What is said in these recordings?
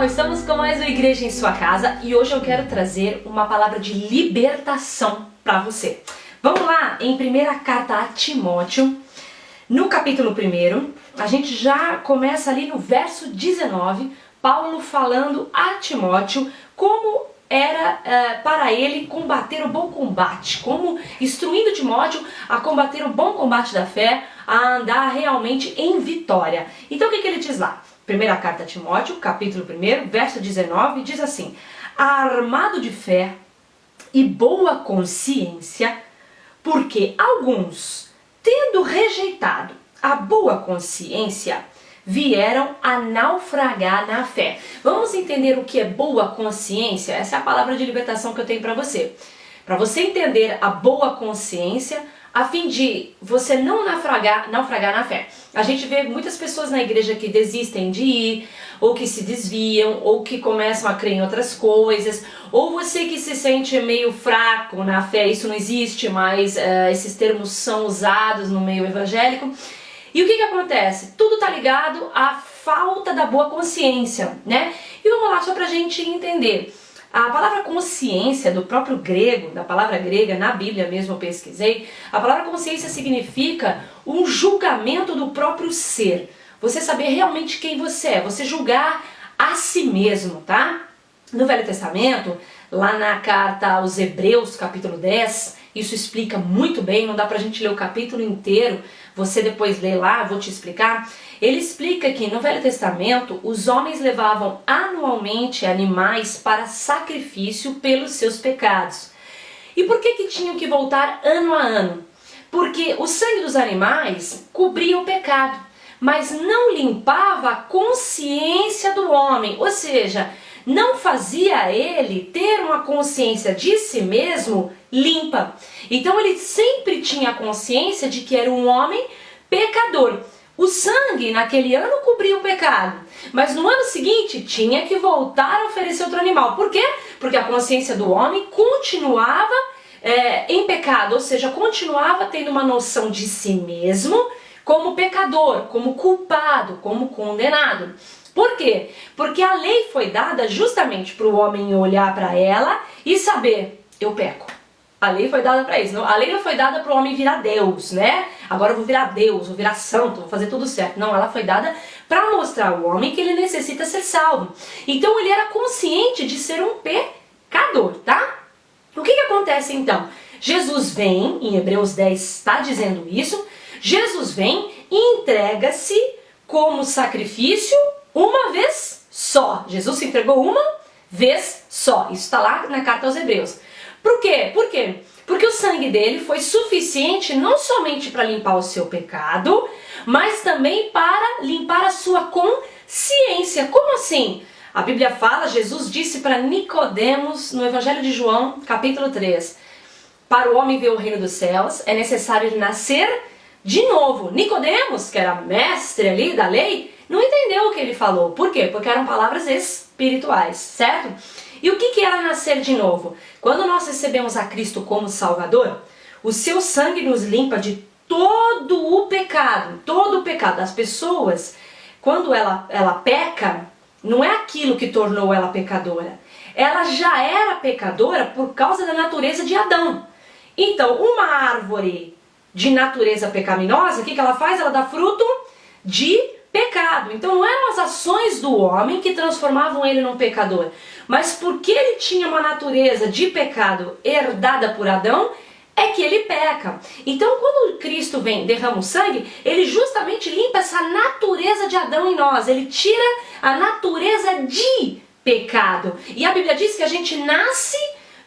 pessoal, estamos com mais uma Igreja em Sua Casa e hoje eu quero trazer uma palavra de libertação para você. Vamos lá, em primeira carta a Timóteo, no capítulo 1, a gente já começa ali no verso 19, Paulo falando a Timóteo como era para ele combater o bom combate, como instruindo Timóteo a combater o bom combate da fé, a andar realmente em vitória. Então o que ele diz lá? Primeira carta a Timóteo, capítulo 1, verso 19, diz assim: armado de fé e boa consciência, porque alguns, tendo rejeitado a boa consciência, vieram a naufragar na fé. Vamos entender o que é boa consciência? Essa é a palavra de libertação que eu tenho para você. Para você entender a boa consciência, a fim de você não naufragar na fé. A gente vê muitas pessoas na igreja que desistem de ir, ou que se desviam, ou que começam a crer em outras coisas, ou você que se sente meio fraco na fé, isso não existe, mas esses termos são usados no meio evangélico. E o que acontece? Tudo tá ligado à falta da boa consciência, né? E vamos lá, só pra gente entender. A palavra consciência, do próprio grego, da palavra grega, na Bíblia mesmo eu pesquisei, a palavra consciência significa um julgamento do próprio ser. Você saber realmente quem você é, você julgar a si mesmo, tá? No Velho Testamento, lá na carta aos Hebreus, capítulo 10, isso explica muito bem, não dá pra gente ler o capítulo inteiro, você depois lê lá, vou te explicar. Ele explica que no Velho Testamento os homens levavam anualmente animais para sacrifício pelos seus pecados. E por que tinham que voltar ano a ano? Porque o sangue dos animais cobria o pecado, mas não limpava a consciência do homem, ou seja, não fazia ele ter uma consciência de si mesmo limpa. Então ele sempre tinha consciência de que era um homem pecador. O sangue naquele ano cobria o pecado, mas no ano seguinte tinha que voltar a oferecer outro animal. Por quê? Porque a consciência do homem continuava em pecado, ou seja, continuava tendo uma noção de si mesmo como pecador, como culpado, como condenado. Por quê? Porque a lei foi dada justamente para o homem olhar para ela e saber, eu peco. A lei foi dada para isso. A lei não foi dada para o homem virar Deus, né? Agora eu vou virar Deus, vou virar santo, vou fazer tudo certo. Não, ela foi dada para mostrar ao homem que ele necessita ser salvo. Então ele era consciente de ser um pecador, tá? O que acontece então? Jesus vem, em Hebreus 10 está dizendo isso, Jesus vem e entrega-se como sacrifício uma vez só. Jesus se entregou uma vez só. Isso está lá na carta aos Hebreus. Por quê? Por quê? Porque o sangue dele foi suficiente não somente para limpar o seu pecado, mas também para limpar a sua consciência. Como assim? A Bíblia fala, Jesus disse para Nicodemos no Evangelho de João, capítulo 3, para o homem ver o reino dos céus é necessário nascer de novo. Nicodemos, que era mestre ali da lei, não entendeu o que ele falou. Por quê? Porque eram palavras espirituais, certo? E o que era nascer de novo? Quando nós recebemos a Cristo como Salvador, o seu sangue nos limpa de todo o pecado. Todo o pecado. As pessoas, quando ela peca, não é aquilo que tornou ela pecadora. Ela já era pecadora por causa da natureza de Adão. Então, uma árvore de natureza pecaminosa, o que ela faz? Ela dá fruto de pecado. Então não eram as ações do homem que transformavam ele num pecador, mas porque ele tinha uma natureza de pecado herdada por Adão, é que ele peca. Então quando Cristo vem, derrama o sangue, ele justamente limpa essa natureza de Adão em nós, ele tira a natureza de pecado. E a Bíblia diz que a gente nasce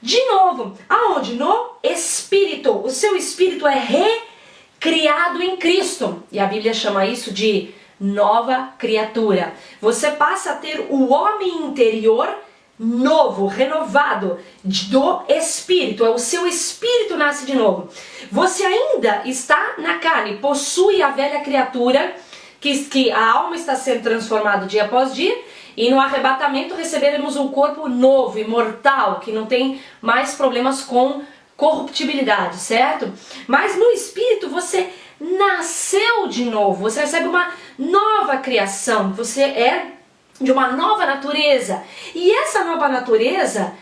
de novo. Aonde? No Espírito. O seu espírito é recriado em Cristo. E a Bíblia chama isso de nova criatura. Você passa a ter o homem interior novo, renovado do Espírito. O seu espírito nasce de novo. Você ainda está na carne, possui a velha criatura, que a alma está sendo transformada dia após dia, e no arrebatamento receberemos um corpo novo, imortal, que não tem mais problemas com corruptibilidade, certo? Mas no Espírito você nasceu de novo, você recebe uma nova criação, você é de uma nova natureza. E essa nova natureza,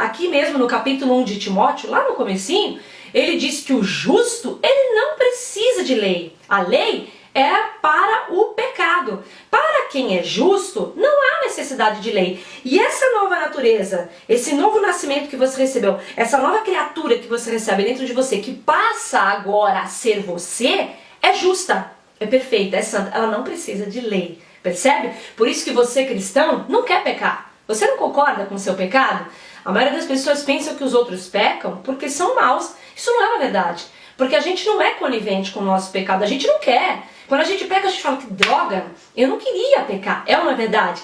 aqui mesmo no capítulo 1 de Timóteo, lá no comecinho, ele diz que o justo, ele não precisa de lei. A lei é para o pecado. Para quem é justo, não há necessidade de lei. E essa nova natureza, esse novo nascimento que você recebeu, essa nova criatura que você recebe dentro de você, que passa agora a ser você, é justa, é perfeita, é santa. Ela não precisa de lei. Percebe? Por isso que você, cristão, não quer pecar. Você não concorda com o seu pecado? A maioria das pessoas pensam que os outros pecam porque são maus. Isso não é uma verdade. Porque a gente não é conivente com o nosso pecado. A gente não quer. Quando a gente peca, a gente fala que droga, eu não queria pecar. É uma verdade.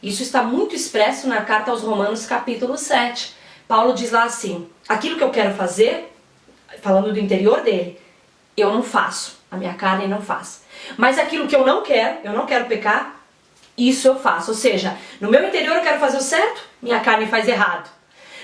Isso está muito expresso na carta aos Romanos, capítulo 7. Paulo diz lá assim, aquilo que eu quero fazer, falando do interior dele, eu não faço. A minha carne não faz. Mas aquilo que eu não quero pecar, isso eu faço. Ou seja, no meu interior eu quero fazer o certo, minha carne faz errado.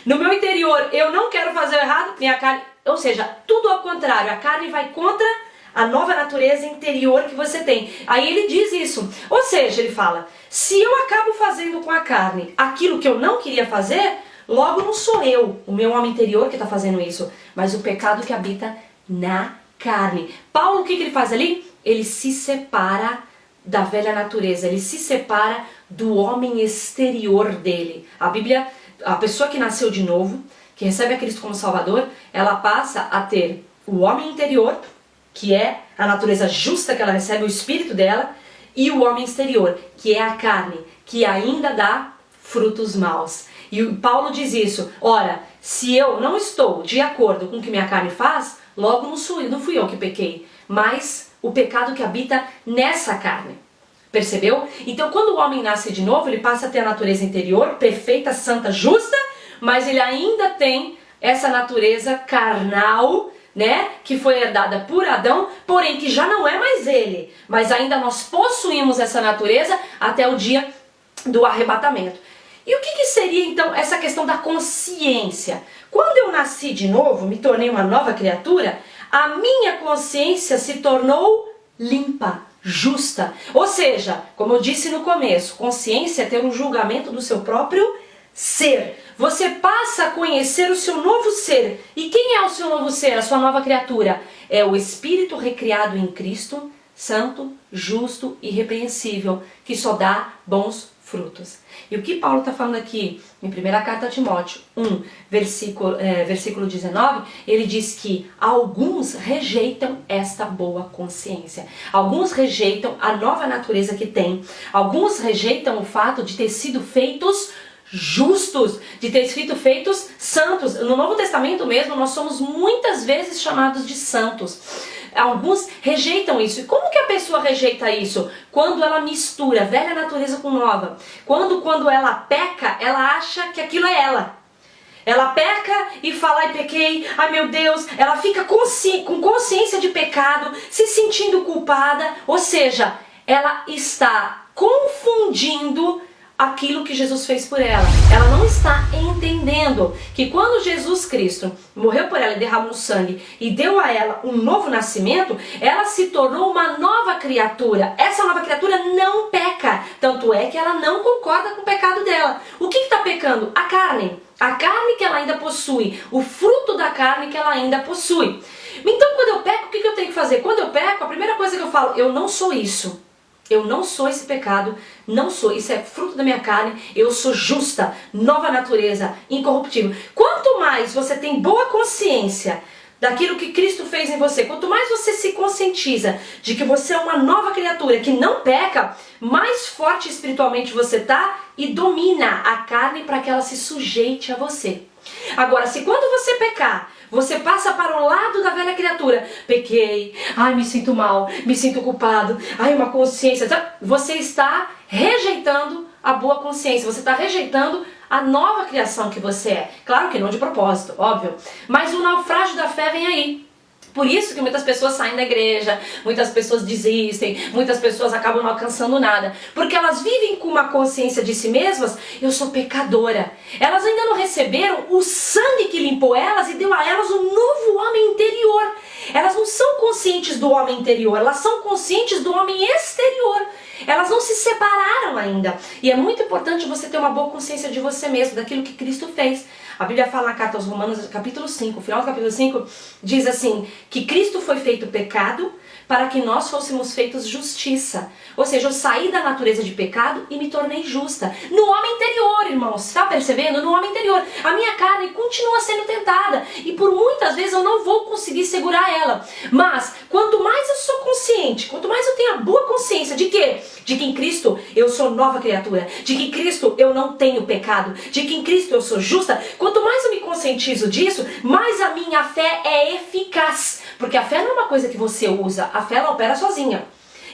No meu interior eu não quero fazer o errado, minha carne... Ou seja, tudo ao contrário, a carne vai contra a nova natureza interior que você tem. Aí ele diz isso. Ou seja, ele fala, se eu acabo fazendo com a carne aquilo que eu não queria fazer, logo não sou eu, o meu homem interior que está fazendo isso, mas o pecado que habita na carne. Paulo, o que ele faz ali? Ele se separa da velha natureza, ele se separa do homem exterior dele. A Bíblia, a pessoa que nasceu de novo, que recebe a Cristo como Salvador, ela passa a ter o homem interior, que é a natureza justa que ela recebe, o espírito dela, e o homem exterior, que é a carne, que ainda dá frutos maus. E o Paulo diz isso, ora, se eu não estou de acordo com o que minha carne faz, logo não fui eu que pequei, mas o pecado que habita nessa carne. Percebeu? Então quando o homem nasce de novo, ele passa a ter a natureza interior, perfeita, santa, justa, mas ele ainda tem essa natureza carnal, né, que foi herdada por Adão, porém que já não é mais ele, mas ainda nós possuímos essa natureza até o dia do arrebatamento. E o que seria então essa questão da consciência? Quando eu nasci de novo, me tornei uma nova criatura, a minha consciência se tornou limpa, justa. Ou seja, como eu disse no começo, consciência é ter um julgamento do seu próprio ser. Você passa a conhecer o seu novo ser. E quem é o seu novo ser, a sua nova criatura? É o Espírito recriado em Cristo, santo, justo e irrepreensível, que só dá bons frutos. E o que Paulo está falando aqui, em 1ª carta a Timóteo 1, versículo 19, ele diz que alguns rejeitam esta boa consciência. Alguns rejeitam a nova natureza que tem. Alguns rejeitam o fato de ter sido feitos justos, de ter sido feitos santos. No Novo Testamento mesmo, nós somos muitas vezes chamados de santos. Alguns rejeitam isso. E como que a pessoa rejeita isso? Quando ela mistura velha natureza com nova. Quando ela peca, ela acha que aquilo é ela. Ela peca e fala, ai pequei, ai meu Deus. Ela fica com consciência de pecado, se sentindo culpada. Ou seja, ela está confundindo aquilo que Jesus fez por ela. Ela não está entendendo que quando Jesus Cristo morreu por ela e derramou sangue e deu a ela um novo nascimento, ela se tornou uma nova criatura. Essa nova criatura não peca, tanto é que ela não concorda com o pecado dela. O que está pecando? A carne. A carne que ela ainda possui, o fruto da carne que ela ainda possui. Então quando eu peco, o que eu tenho que fazer? Quando eu peco, a primeira coisa que eu falo, eu não sou isso. Eu não sou esse pecado, não sou, isso é fruto da minha carne, eu sou justa, nova natureza, incorruptível. Quanto mais você tem boa consciência daquilo que Cristo fez em você, quanto mais você se conscientiza de que você é uma nova criatura que não peca, mais forte espiritualmente você está e domina a carne para que ela se sujeite a você. Agora, se quando você pecar, você passa para o lado da velha criatura, pequei, ai me sinto mal, me sinto culpado, ai uma consciência, você está rejeitando a boa consciência, você está rejeitando a nova criação que você é. Claro que não de propósito, óbvio, mas o naufrágio da fé vem aí. Por isso que muitas pessoas saem da igreja, muitas pessoas desistem, muitas pessoas acabam não alcançando nada. Porque elas vivem com uma consciência de si mesmas, eu sou pecadora. Elas ainda não receberam o sangue que limpou elas e deu a elas um novo homem interior. Elas não são conscientes do homem interior, elas são conscientes do homem exterior. Elas não se separaram ainda. E é muito importante você ter uma boa consciência de você mesmo, daquilo que Cristo fez. A Bíblia fala na carta aos Romanos, capítulo 5, final do capítulo 5, diz assim, que Cristo foi feito pecado para que nós fôssemos feitos justiça. Ou seja, eu saí da natureza de pecado e me tornei justa. No homem interior, irmãos, está percebendo? No homem interior. A minha carne continua sendo tentada e por muitas vezes eu não vou conseguir segurar ela. Mas, quanto mais eu sou consciente, quanto mais eu tenho a boa consciência de quê? De que em Cristo eu sou nova criatura, de que em Cristo eu não tenho pecado, de que em Cristo eu sou justa, quanto mais eu me conscientizo disso, mais a minha fé é eficaz. Porque a fé não é uma coisa que você usa, a fé ela opera sozinha.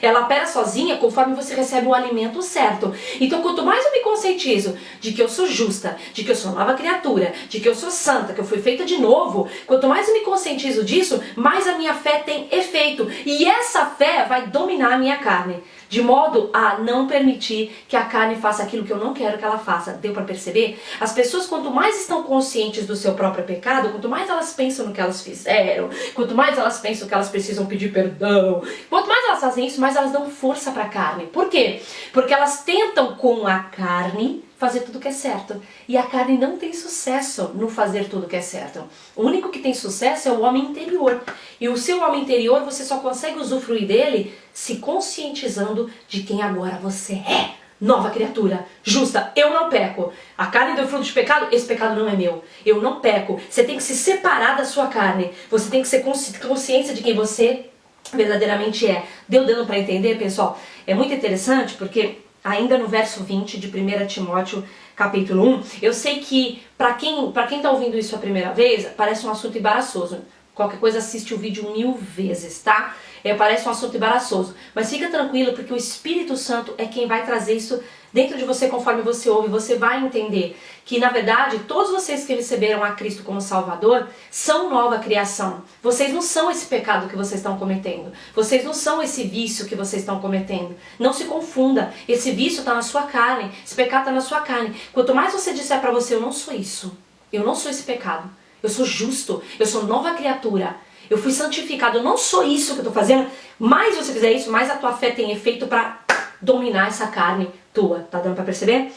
Ela opera sozinha conforme você recebe o alimento certo. Então, quanto mais eu me conscientizo de que eu sou justa, de que eu sou nova criatura, de que eu sou santa, que eu fui feita de novo, quanto mais eu me conscientizo disso, mais a minha fé tem efeito. E essa fé vai dominar a minha carne, de modo a não permitir que a carne faça aquilo que eu não quero que ela faça. Deu para perceber? As pessoas, quanto mais estão conscientes do seu próprio pecado, quanto mais elas pensam no que elas fizeram, quanto mais elas pensam que elas precisam pedir perdão, quanto mais elas fazem isso, mais elas dão força para a carne. Por quê? Porque elas tentam com a carne fazer tudo que é certo. E a carne não tem sucesso no fazer tudo que é certo. O único que tem sucesso é o homem interior. E o seu homem interior, você só consegue usufruir dele se conscientizando de quem agora você é. Nova criatura, justa, eu não peco. A carne deu fruto de pecado, esse pecado não é meu. Eu não peco. Você tem que se separar da sua carne. Você tem que ser consciência de quem você verdadeiramente é. Deu dando para entender, pessoal? É muito interessante porque ainda no verso 20 de 1 Timóteo, capítulo 1, eu sei que para quem tá ouvindo isso a primeira vez, parece um assunto embaraçoso. Qualquer coisa assiste o vídeo 1000 vezes, tá? Parece um assunto embaraçoso. Mas fica tranquilo, porque o Espírito Santo é quem vai trazer isso dentro de você conforme você ouve. Você vai entender que, na verdade, todos vocês que receberam a Cristo como Salvador são nova criação. Vocês não são esse pecado que vocês estão cometendo. Vocês não são esse vício que vocês estão cometendo. Não se confunda. Esse vício está na sua carne. Esse pecado está na sua carne. Quanto mais você disser para você, eu não sou isso. Eu não sou esse pecado. Eu sou justo. Eu sou nova criatura. Eu fui santificado, eu não sou isso que eu estou fazendo. Mais você fizer isso, mais a tua fé tem efeito para dominar essa carne tua. Tá dando para perceber?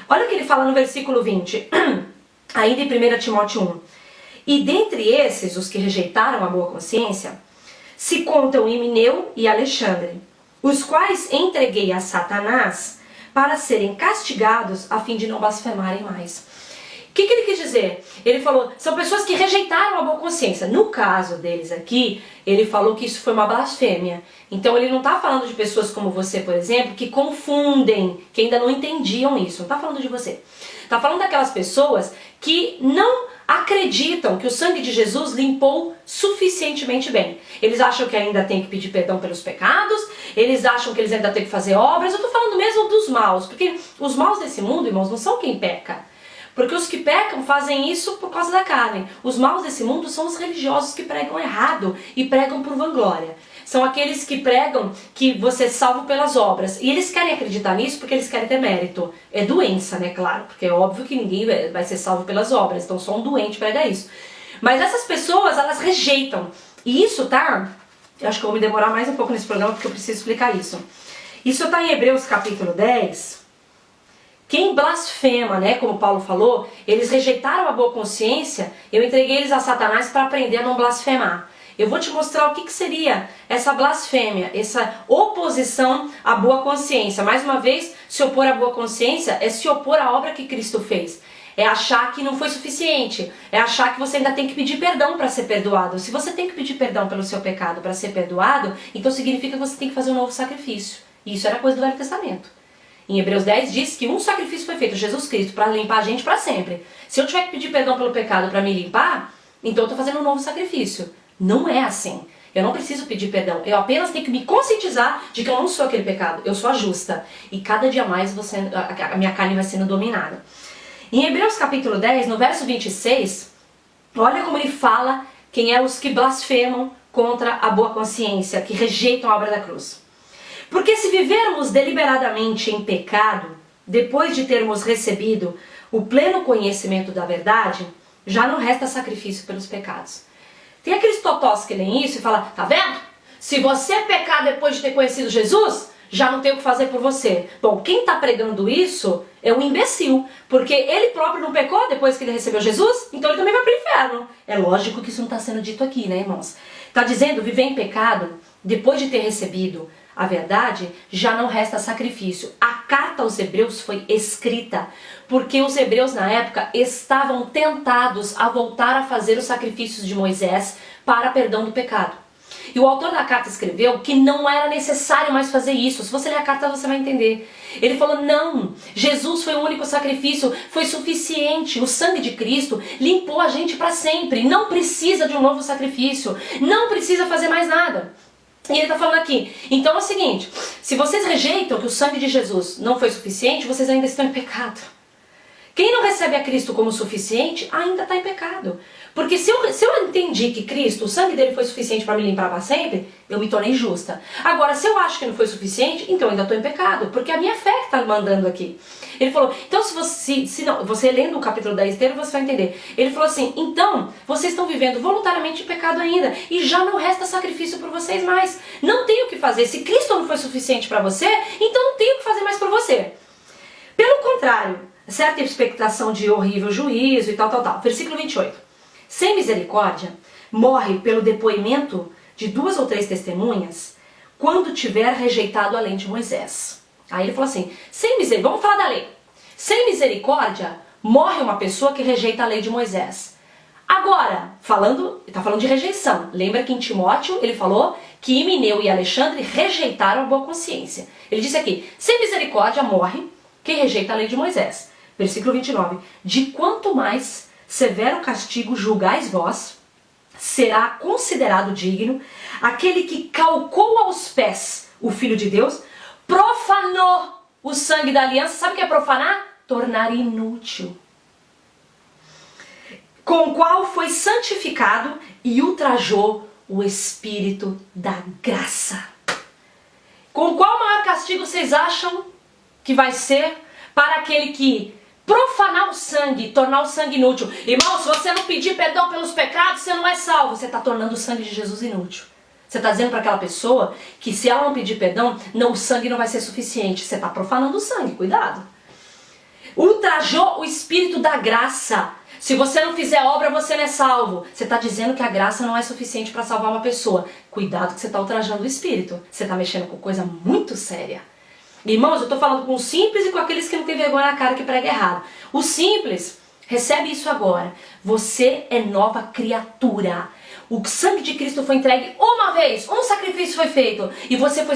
Olha o que ele fala no versículo 20, ainda em 1 Timóteo 1. E dentre esses, os que rejeitaram a boa consciência, se contam Himeneu e Alexandre, os quais entreguei a Satanás para serem castigados a fim de não blasfemarem mais. O que ele quis dizer? Ele falou, são pessoas que rejeitaram a boa consciência. No caso deles aqui, ele falou que isso foi uma blasfêmia. Então ele não está falando de pessoas como você, por exemplo, que confundem, que ainda não entendiam isso. Não está falando de você. Está falando daquelas pessoas que não acreditam que o sangue de Jesus limpou suficientemente bem. Eles acham que ainda tem que pedir perdão pelos pecados, eles acham que eles ainda têm que fazer obras. Eu estou falando mesmo dos maus, porque os maus desse mundo, irmãos, não são quem peca. Porque os que pecam fazem isso por causa da carne. Os maus desse mundo são os religiosos que pregam errado e pregam por vanglória. São aqueles que pregam que você é salvo pelas obras. E eles querem acreditar nisso porque eles querem ter mérito. É doença, né? Claro, porque é óbvio que ninguém vai ser salvo pelas obras. Então só um doente prega isso. Mas essas pessoas, elas rejeitam. E isso tá... Eu acho que eu vou me demorar mais um pouco nesse programa porque eu preciso explicar isso. Isso tá em Hebreus capítulo 10... Quem blasfema, né, como Paulo falou, eles rejeitaram a boa consciência, eu entreguei eles a Satanás para aprender a não blasfemar. Eu vou te mostrar o que seria essa blasfêmia, essa oposição à boa consciência. Mais uma vez, se opor à boa consciência é se opor à obra que Cristo fez. É achar que não foi suficiente, é achar que você ainda tem que pedir perdão para ser perdoado. Se você tem que pedir perdão pelo seu pecado para ser perdoado, então significa que você tem que fazer um novo sacrifício. E isso era coisa do Velho Testamento. Em Hebreus 10 diz que um sacrifício foi feito, Jesus Cristo, para limpar a gente para sempre. Se eu tiver que pedir perdão pelo pecado para me limpar, então eu estou fazendo um novo sacrifício. Não é assim. Eu não preciso pedir perdão. Eu apenas tenho que me conscientizar de que eu não sou aquele pecado. Eu sou a justa. E cada dia mais a minha carne vai sendo dominada. Em Hebreus capítulo 10, no verso 26, olha como ele fala quem é os que blasfemam contra a boa consciência, que rejeitam a obra da cruz. Porque se vivermos deliberadamente em pecado, depois de termos recebido o pleno conhecimento da verdade, já não resta sacrifício pelos pecados. Tem aqueles totós que leem isso e falam, tá vendo? Se você pecar depois de ter conhecido Jesus, já não tem o que fazer por você. Bom, quem está pregando isso é um imbecil, porque ele próprio não pecou depois que ele recebeu Jesus, então ele também vai para o inferno. É lógico que isso não está sendo dito aqui, né, irmãos? Está dizendo, viver em pecado, depois de ter recebido a verdade, já não resta sacrifício. A carta aos Hebreus foi escrita porque os hebreus na época estavam tentados a voltar a fazer os sacrifícios de Moisés para perdão do pecado. E o autor da carta escreveu que não era necessário mais fazer isso. Se você ler a carta, você vai entender. Ele falou, não, Jesus foi o único sacrifício, foi suficiente. O sangue de Cristo limpou a gente para sempre. Não precisa de um novo sacrifício. Não precisa fazer mais nada. E ele está falando aqui, então é o seguinte, se vocês rejeitam que o sangue de Jesus não foi suficiente, vocês ainda estão em pecado. Quem não recebe a Cristo como suficiente, ainda está em pecado. Porque se eu entendi que Cristo, o sangue dele foi suficiente para me limpar para sempre, eu me tornei justa. Agora, se eu acho que não foi suficiente, então eu ainda estou em pecado, porque é a minha fé que está mandando aqui. Ele falou, então você lendo o capítulo 10 inteiro, você vai entender. Ele falou assim, então, vocês estão vivendo voluntariamente em pecado ainda, e já não resta sacrifício por vocês mais. Não tem o que fazer. Se Cristo não foi suficiente para você, então não tem o que fazer mais por você. Pelo contrário, certa expectação de horrível juízo e tal. Versículo 28. Sem misericórdia, morre pelo depoimento de 2 ou 3 testemunhas, quando tiver rejeitado a lei de Moisés. Aí ele falou assim, vamos falar da lei. Sem misericórdia, morre uma pessoa que rejeita a lei de Moisés. Agora, está falando de rejeição. Lembra que em Timóteo ele falou que Himeneu e Alexandre rejeitaram a boa consciência. Ele disse aqui, sem misericórdia morre quem rejeita a lei de Moisés. Versículo 29. De quanto mais severo castigo julgais vós, será considerado digno aquele que calcou aos pés o Filho de Deus, profanou o sangue da aliança. Sabe o que é profanar? Tornar inútil. Com o qual foi santificado e ultrajou o Espírito da graça. Com qual maior castigo vocês acham que vai ser para aquele que profanar o sangue, tornar o sangue inútil? Irmão, se você não pedir perdão pelos pecados, você não é salvo. Você está tornando o sangue de Jesus inútil. Você está dizendo para aquela pessoa que se ela não pedir perdão, o sangue não vai ser suficiente. Você está profanando o sangue, cuidado. Ultrajou o Espírito da graça. Se você não fizer obra, você não é salvo. Você está dizendo que a graça não é suficiente para salvar uma pessoa. Cuidado que você está ultrajando o Espírito. Você está mexendo com coisa muito séria. Irmãos, eu estou falando com os simples e com aqueles que não têm vergonha na cara que prega errado. O simples, recebe isso agora. Você é nova criatura. O sangue de Cristo foi entregue uma vez, um sacrifício foi feito e você foi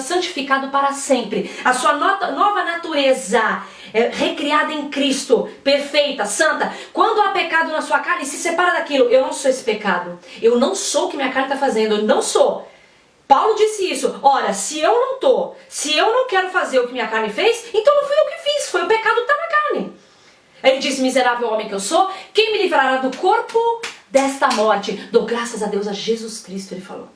santificado para sempre. A sua nova natureza é recriada em Cristo, perfeita, santa. Quando há pecado na sua carne, se separa daquilo. Eu não sou esse pecado. Eu não sou o que minha carne está fazendo. Eu não sou. Paulo disse isso. Ora, se eu não quero fazer o que minha carne fez, então não fui eu que fiz, foi o pecado que está na carne. Ele disse, miserável homem que eu sou, quem me livrará do corpo desta morte? Dou graças a Deus, a Jesus Cristo, ele falou.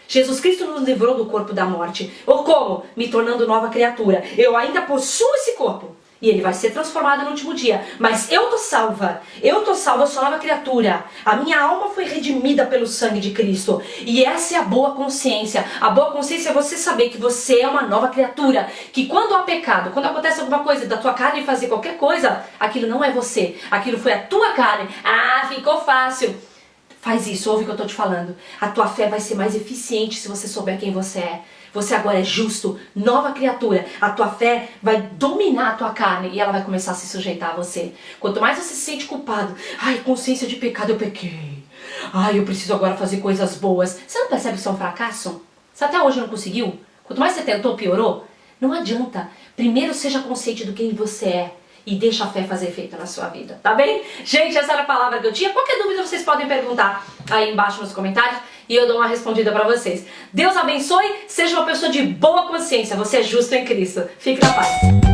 Jesus Cristo nos livrou do corpo da morte. Ou como? Me tornando nova criatura. Eu ainda possuo esse corpo. E ele vai ser transformado no último dia. Mas eu tô salva. Eu sou nova criatura. A minha alma foi redimida pelo sangue de Cristo. E essa é a boa consciência. A boa consciência é você saber que você é uma nova criatura. Que quando há pecado, quando acontece alguma coisa da tua carne fazer qualquer coisa, aquilo não é você. Aquilo foi a tua carne. Ah, ficou fácil. Faz isso, ouve o que eu tô te falando. A tua fé vai ser mais eficiente se você souber quem você é. Você agora é justo, nova criatura. A tua fé vai dominar a tua carne e ela vai começar a se sujeitar a você. Quanto mais você se sente culpado, ai, consciência de pecado, eu pequei. Ai, eu preciso agora fazer coisas boas. Você não percebe que isso é um fracasso? Você até hoje não conseguiu? Quanto mais você tentou, piorou? Não adianta. Primeiro seja consciente do quem você é. E deixa a fé fazer efeito na sua vida, tá bem? Gente, essa era a palavra que eu tinha. Qualquer dúvida vocês podem perguntar aí embaixo nos comentários e eu dou uma respondida pra vocês. Deus abençoe, seja uma pessoa de boa consciência. Você é justo em Cristo. Fique na paz.